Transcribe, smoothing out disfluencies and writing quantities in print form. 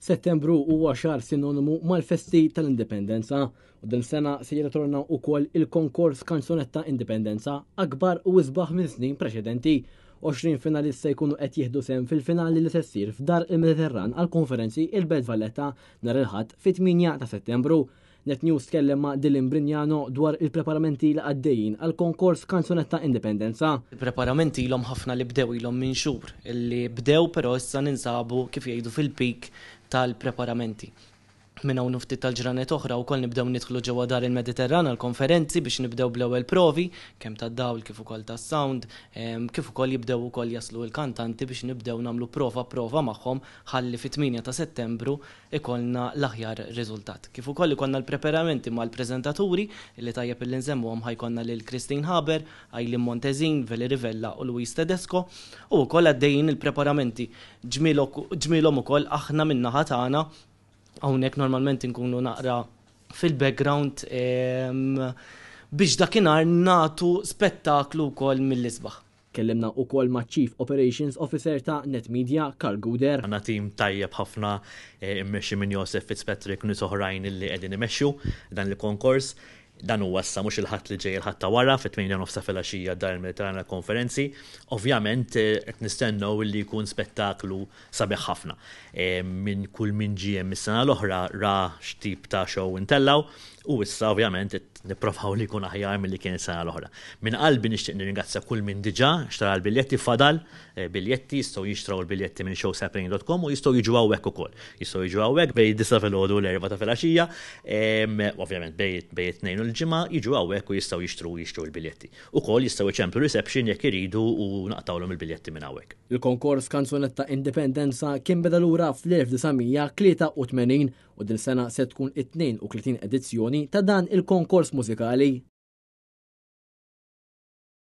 Settembru huwa xahar sinonimu mal-festi tal-Indipendenza u din sena se jirritorna wkoll il-konkors Kanzunetta Indipendenza akbar u isbaħ minn snin preċedenti. 20 finalista jkunu qed jieħdu sehem fil-finali li se ssir f'Dar il-Mediterran għall-konferenzi il-Belt Valletta nhar il-Ħadd fit-8 ta' Settembru. Net News tkellem ma' Dylan Brignano dwar il-preparamenti li għaddejjin għall-konkors Kanzunetta Indipendenza. Il-preparamenti ilhom ħafna li bdew ilhom minn xhur, illi bdew però issa ninsabu kif jgħidu fil-pik tal-preparamenti. Minn hawn ftit tal-ġranet oħra wkoll nibdew nidħlu ġewwa Dar il-Mediterran għall-konferenzi biex nibdew bl-ewwel provi kemm tad-dawl kif ukoll tas-sound, kif ukoll jibdew ukoll jaslu l-kantanti biex nibdew nagħmlu prova magħhom ħalli fit-8 ta' Settembru ikollna l-aħjar riżultat. Kif ukoll ikollna l-preparamenti mal-preżentaturi li tajjeb illi nżemmuhom ħajkonna lil Christine Haber, Eileen Montezin, Veli Rivella u Luis Tedesco u wkoll għaddejjin il-preparamenti ġmielhom ukoll aħna min-naħa tagħna. Hawnhekk normalment inkunu naqra fil-background biex dakinhar nagħtu spettaklu wkoll mill-isbaħ. Kellimna wkoll ma' Chief Operations Officer ta' Net Media, Karl Guder. Għandna tim tajjeb ħafna immexxi minn Joseph Fitzpatrick u nies oħrajn illi qegħdin imexxu dan il-konkors. Dan huwa issa mhux il-ħadd li ġej il-ħadd ta' wara fit-8 nofsa filgħaxija Dar il-Mediterran konferenzi. Ovvjament qed nistennew li jkun spettaklu sabiħ ħafna. Minn kull min ġie mis-sena l-oħra ra x'tip ta' show intellaw u issa ovvjament nipprovaw li jkun aħjar milli kien is-sena l-oħra. Minn qalbi nixtieq nirringrazzja kull min diġà xtara l-biljetti fadal, biljetti jistgħu jixtraw il-biljetti minn showshappening.com u jistgħu jiġu hawnhekk ukoll. Jistgħu jiġu hawnhekk bejn 9 filgħodu u l-4 ta' filgħaxija, ovvjament bejn 2 u l-ġimgħa jiġu hawnhekk u jistgħu jixtru l-biljetti. Ukoll jistgħu jċemplu reception jekk iridu u naqtawlhom il-biljetti minn hawnhekk. Il-konkors Kanzunetta Indipendenza kien beda lura fl-1983 u din sena se tkun it-32 edizzjoni ta' dan il-konkors mużikali.